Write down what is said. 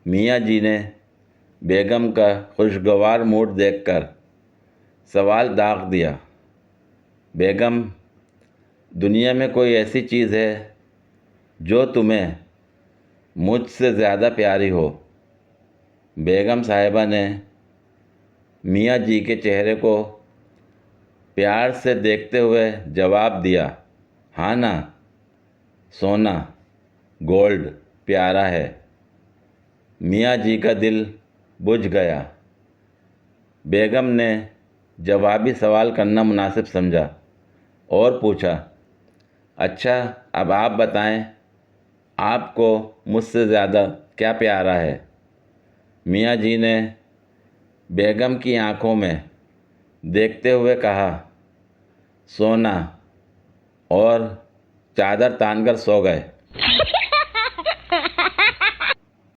मियाँ जी ने बेगम का खुशगवार मूड देखकर सवाल दाग दिया। बेगम, दुनिया में कोई ऐसी चीज़ है जो तुम्हें मुझसे ज़्यादा प्यारी हो? बेगम साहिबा ने मियाँ जी के चेहरे को प्यार से देखते हुए जवाब दिया, हाँ ना, सोना, गोल्ड प्यारा है। मियाँ जी का दिल बुझ गया। बेगम ने जवाबी सवाल करना मुनासिब समझा और पूछा, अच्छा, अब आप बताएं, आपको मुझसे ज़्यादा क्या प्यारा है? मियाँ जी ने बेगम की आंखों में देखते हुए कहा, सोना, और चादर तानकर सो गए।